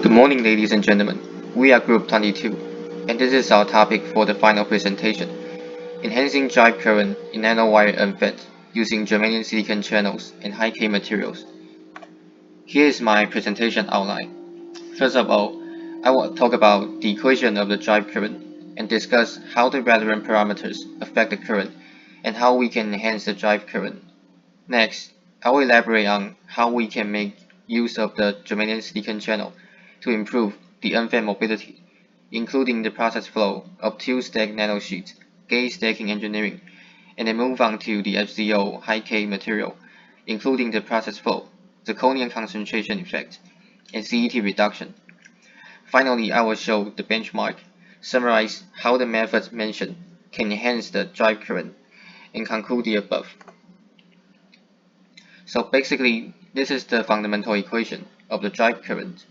Good morning, ladies and gentlemen. We are Group 22, and this is our topic for the final presentation: enhancing drive current in nanowire MFET using germanium silicon channels and high-K materials. Here is my presentation outline. First of all, I will talk about the equation of the drive current and discuss how the relevant parameters affect the current and how we can enhance the drive current. Next, I will elaborate on how we can make use of the germanium silicon channel to improve the MFET mobility, including the process flow of two-stack nanosheets, gate stacking engineering, and then move on to the HZO high-K material, including the process flow, zirconium concentration effect, and CET reduction. Finally, I will show the benchmark, summarize how the methods mentioned can enhance the drive current, and conclude the above. So basically, this is the fundamental equation of the drive current.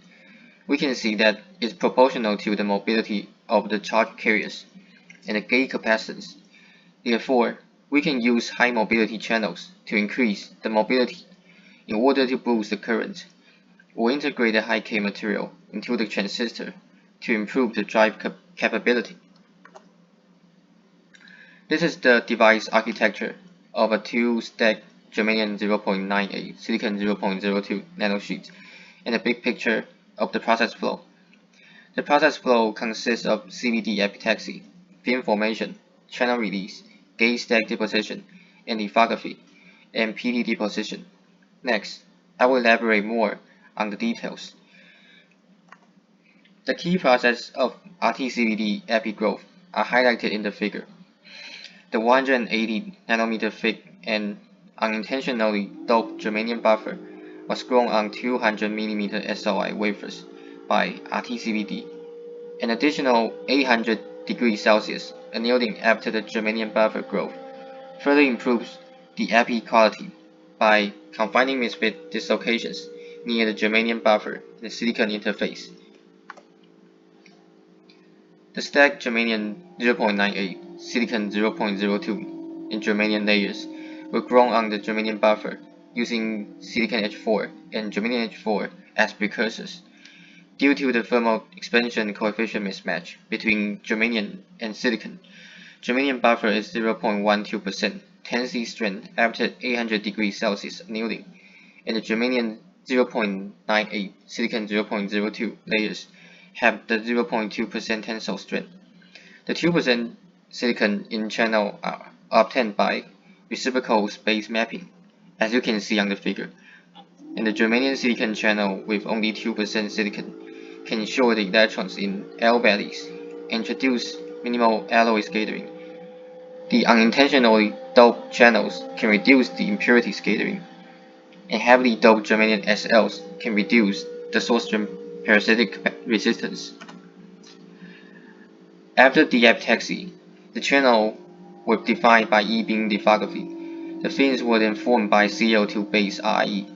We can see that it's proportional to the mobility of the charge carriers and the gate capacitance. Therefore, we can use high mobility channels to increase the mobility in order to boost the current, or integrate the high-K material into the transistor to improve the drive capability. This is the device architecture of a two-stack germanium 0.98, silicon 0.02 nanosheet, and a big picture of the process flow. The process flow consists of CVD epitaxy, film formation, channel release, gate stack deposition, and lithography, and PD deposition. Next, I will elaborate more on the details. The key process of RT-CVD epi growth are highlighted in the figure. The 180 nanometer thick and unintentionally doped germanium buffer was grown on 200 mm SOI wafers by RT-CVD. An additional 800 degrees Celsius annealing after the germanium buffer growth further improves the epi quality by confining misfit dislocations near the germanium buffer and the silicon interface. The stacked germanium 0.98, silicon 0.02, and germanium layers were grown on the germanium buffer using silicon H4 and germanium H4 as precursors. Due to the thermal expansion coefficient mismatch between germanium and silicon, germanium buffer is 0.12% 10C strength after 800 degrees Celsius annealing, and the germanium 0.98, silicon 0.02 layers have the 0.2% tensile strength. The 2% silicon in channel are obtained by reciprocal space mapping, as you can see on the figure. And the germanium silicon channel with only 2% silicon can show the electrons in L valleys and introduce minimal alloy scattering. The unintentionally doped channels can reduce the impurity scattering, and heavily doped germanium SLs can reduce the source drain parasitic resistance. After the epitaxy, the channel was defined by E-beam lithography. The fins were then formed by CO2-based RIE.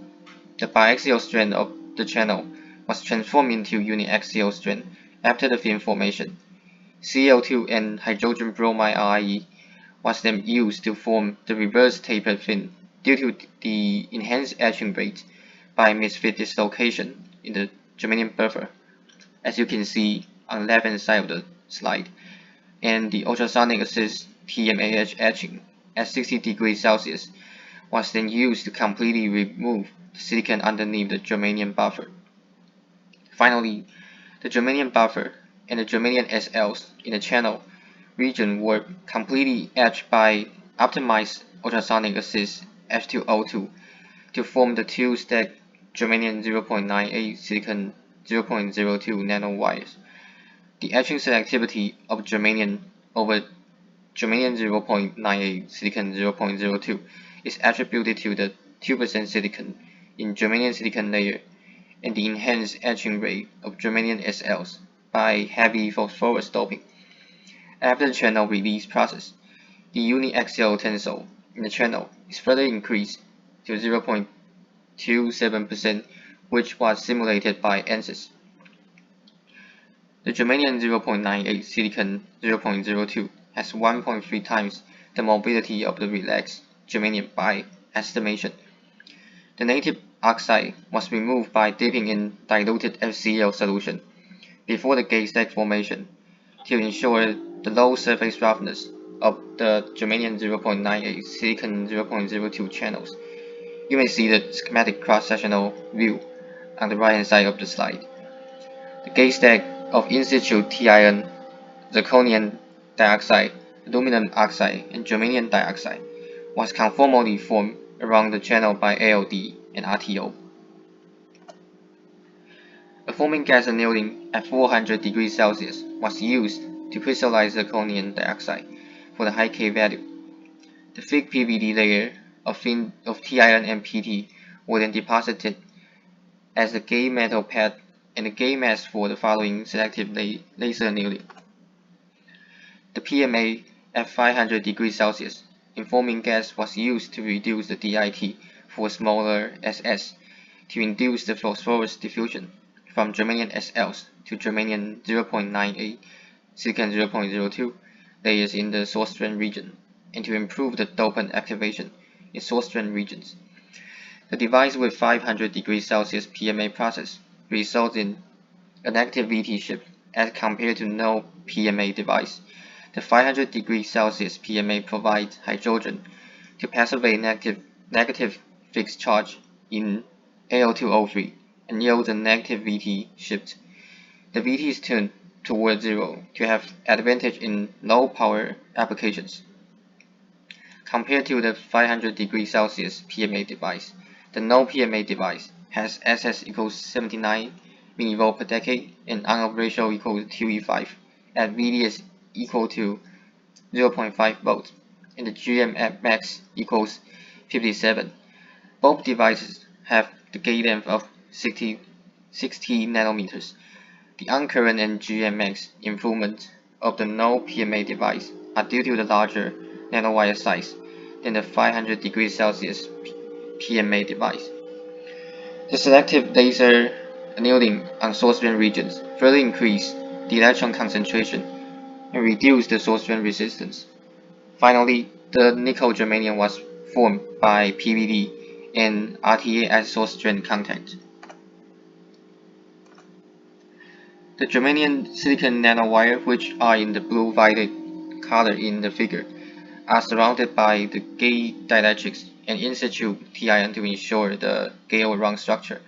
The biaxial strand of the channel was transformed into uniaxial strand after the fin formation. CO2 and hydrogen bromide RIE was then used to form the reverse tapered fin due to the enhanced etching rate by misfit dislocation in the germanium buffer, as you can see on the left-hand side of the slide, and the ultrasonic assist TMAH etching at 60 degrees Celsius was then used to completely remove the silicon underneath the germanium buffer. Finally, the germanium buffer and the germanium SLs in the channel region were completely etched by optimized ultrasonic assist H2O2 to form the two-stack germanium 0.98 silicon 0.02 nanowires. The etching selectivity of germanium over germanium 0.98 silicon 0.02 is attributed to the 2% silicon in germanium silicon layer and the enhanced etching rate of germanium SLs by heavy phosphorus doping. After the channel release process, the uniaxial tensile in the channel is further increased to 0.27%, which was simulated by ANSYS. The germanium 0.98 silicon 0.02 has 1.3 times the mobility of the relaxed germanium by estimation. The native oxide was removed by dipping in diluted FCl solution before the gate stack formation to ensure the low surface roughness of the germanium 0.98 silicon 0.02 channels. You may see the schematic cross-sectional view on the right-hand side of the slide. The gate stack of in-situ Ti-ion, zirconium dioxide, aluminum oxide, and germanium dioxide was conformally formed around the channel by ALD and RTO. A forming gas annealing at 400 degrees Celsius was used to crystallize zirconium dioxide for the high K value. The thick PVD layer of Ti-ion and PT were then deposited as the gate metal pad and the gate mask for the following selective laser annealing. The PMA at 500 degrees Celsius informing gas was used to reduce the DIT for smaller SS to induce the phosphorus diffusion from germanium SLs to germanium 0.98 silicon 0.02 layers in the source drain region and to improve the dopant activation in source drain regions. The device with 500 degrees Celsius PMA process results in a negative VT shift as compared to no PMA device. The 500 degrees Celsius PMA provides hydrogen to passivate negative fixed charge in Al2O3 and yields a negative VT shift. The VT is tuned toward zero to have advantage in low power applications. Compared to the 500 degrees Celsius PMA device, the no PMA device has SS equals 79 mV per decade and on-off ratio equals 2E5 at VDS equal to 0.5 volts and the GM max equals 57. Both devices have the gate length of 60 nanometers. The on-current and GM max improvement of the no PMA device are due to the larger nanowire size than the 500 degrees Celsius PMA device. The selective laser annealing on source drain regions further increase the electron concentration and reduce the source drain resistance. Finally, the nickel germanium was formed by PVD and RTA as source drain contact. The germanium silicon nanowire, which are in the blue violet color in the figure, are surrounded by the gate dielectrics and in-situ Ti-ion to ensure the gate-all-around structure.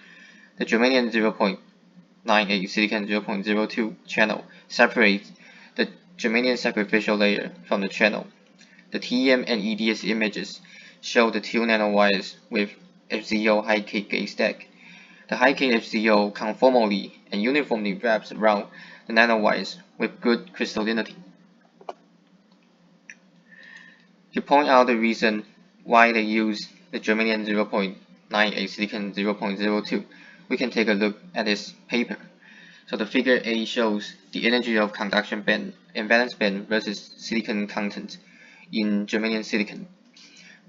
The germanium 0.98 silicon 0.02 channel separates the germanium sacrificial layer from the channel. The TEM and EDS images show the two nanowires with FZO high K gate stack. The high K FZO conformally and uniformly wraps around the nanowires with good crystallinity. To point out the reason why they use the germanium 0.98 silicon 0.02, we can take a look at this paper. So the figure A shows the energy of conduction band and valence band versus silicon content in germanium silicon.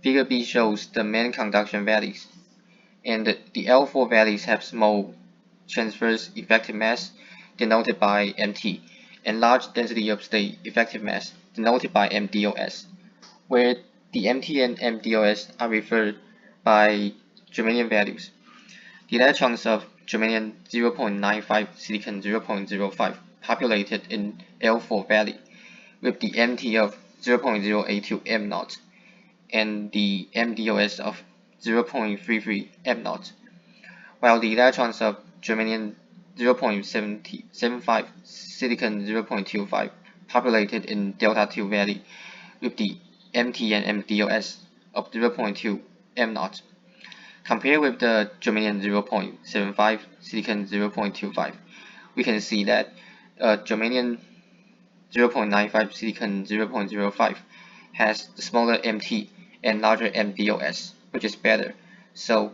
Figure B shows the main conduction values, and the L4 values have small transverse effective mass denoted by MT and large density of state effective mass denoted by MDOS, where the MT and MDOS are referred by germanium values. The electrons of germanium 0.95 silicon 0.05 populated in L4 valley with the MT of 0.082 m0 and the MDOS of 0.33 m0, while the electrons of germanium 0.75 silicon 0.25 populated in delta 2 valley with the MT and MDOS of 0.2 m0. Compared with the germanium 0.75 silicon 0.25, we can see that germanium 0.95 silicon 0.05 has the smaller MT and larger MDOS, which is better. So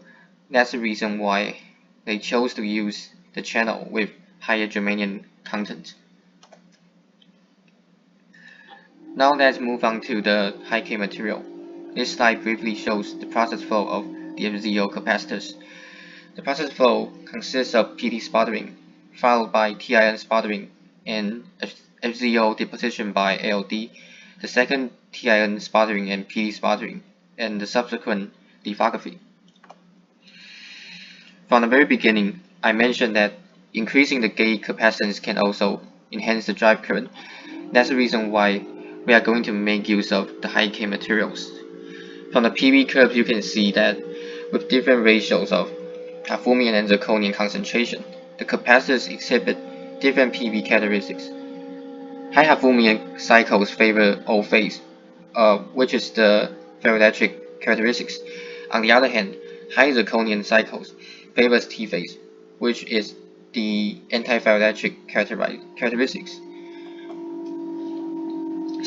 that's the reason why they chose to use the channel with higher germanium content. Now let's move on to the high K material. This slide briefly shows the process flow of the FZO capacitors. The process flow consists of PT sputtering, followed by Ti-ion sputtering and FZO deposition by ALD, the second Ti-ion sputtering and PT sputtering, and the subsequent lithography. From the very beginning, I mentioned that increasing the gate capacitance can also enhance the drive current. That's the reason why we are going to make use of the high K materials. From the PV curve, you can see that with different ratios of hafnium and zirconium concentration, the capacitors exhibit different PV characteristics. High hafnium cycles favor O phase, which is the ferroelectric characteristics. On the other hand, high zirconium cycles favors T phase, which is the anti-ferroelectric characteristics.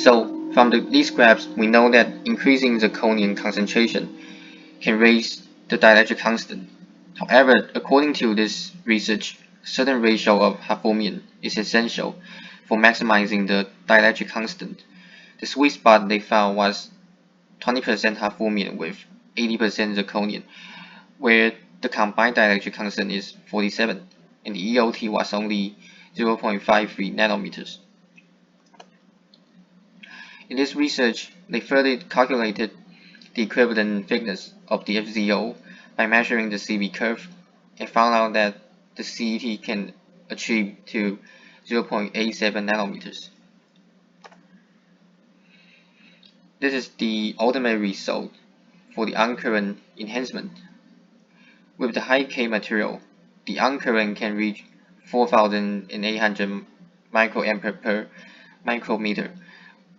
So from these graphs, we know that increasing zirconium concentration can raise the dielectric constant. However, according to this research, certain ratio of hafnium is essential for maximizing the dielectric constant. The sweet spot they found was 20% hafnium with 80% zirconium, where the combined dielectric constant is 47, and the EOT was only 0.53 nanometers. In this research, they further calculated the equivalent thickness of the FZO by measuring the CV curve and found out that the CET can achieve to 0.87 nanometers. This is the ultimate result for the on-current enhancement. With the high K material, the on-current can reach 4,800 microampere per micrometer,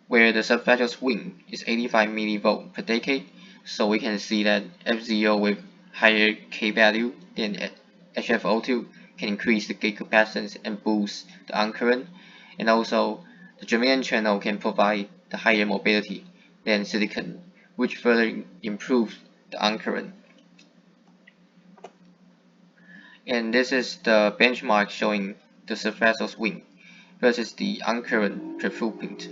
where the subthreshold swing is 85 millivolt per decade. So we can see that FZO with higher K value than HFO2 can increase the gate capacitance and boost the on-current, and also the germanium channel can provide the higher mobility than silicon, which further improves the on-current. And this is the benchmark showing the subthreshold swing versus the on-current per footprint.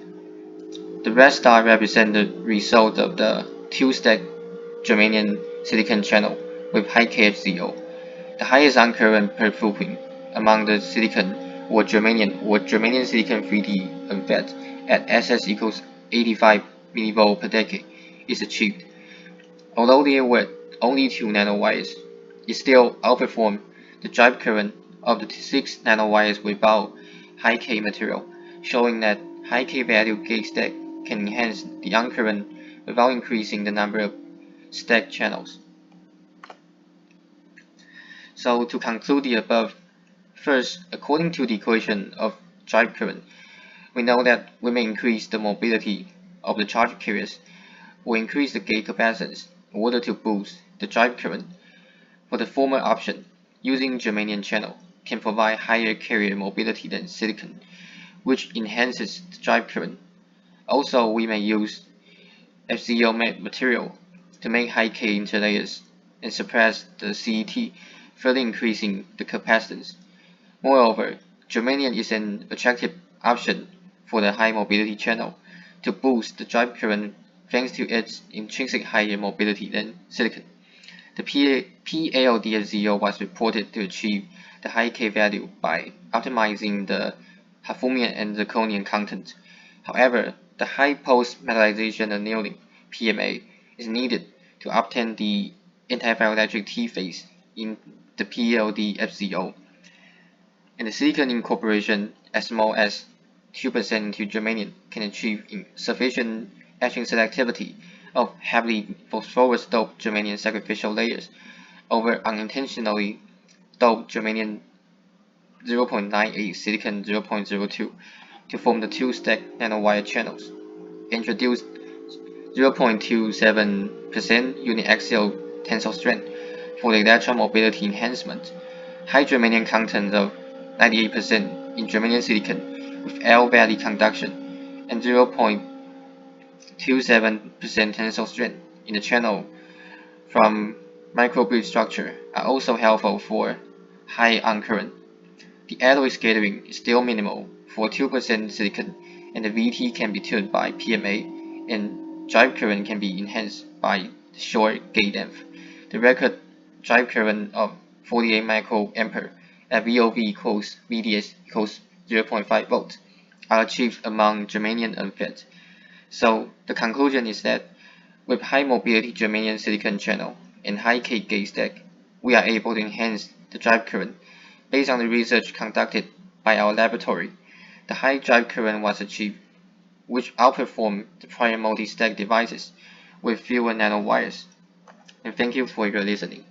The red star represents the result of the two-stack germanium silicon channel with high KFZO. The highest on-current per footprint among the silicon or germanium silicon 3D FET at SS equals 85 millivolt per decade is achieved. Although there were only 2 nanowires, it still outperformed the drive current of the 6 nanowires without high K material, showing that high K value gate stack can enhance the on-current without increasing the number of stack channels. So to conclude the above, first, according to the equation of drive current, we know that we may increase the mobility of the charge carriers or increase the gate capacitance in order to boost the drive current. For the former option, using germanium channel can provide higher carrier mobility than silicon, which enhances the drive current. Also, we may use FZO material to make high K interlayers and suppress the CET, further increasing the capacitance. Moreover, germanium is an attractive option for the high mobility channel to boost the drive current thanks to its intrinsic higher mobility than silicon. The PALD-FZO was reported to achieve the high K value by optimizing the hafnium and zirconium content. However, the high post-metallization annealing PMA is needed to obtain the anti-ferroelectric T phase in the PALD-FZO, and the silicon incorporation as small as 2% into germanium can achieve sufficient etching selectivity of heavily phosphorus doped germanium sacrificial layers over unintentionally doped germanium 0.98 silicon 0.02 to form the two-stack nanowire channels. Introduce 0.27% uniaxial tensile strength for the electron mobility enhancement. High germanium content of 98% in germanium silicon with L-valley conduction and 0.27% tensile strength in the channel from microbridge structure are also helpful for high on-current. The alloy scattering is still minimal for 2% silicon, and the VT can be tuned by PMA, and drive current can be enhanced by the short gate length. The record drive current of 48 microampere at VOV equals VDS equals 0.5 volts are achieved among germanium and FET. So the conclusion is that with high mobility germanium silicon channel and high K gate stack, we are able to enhance the drive current. Based on the research conducted by our laboratory, the high drive current was achieved, which outperformed the prior multi-stack devices with fewer nanowires. And thank you for your listening.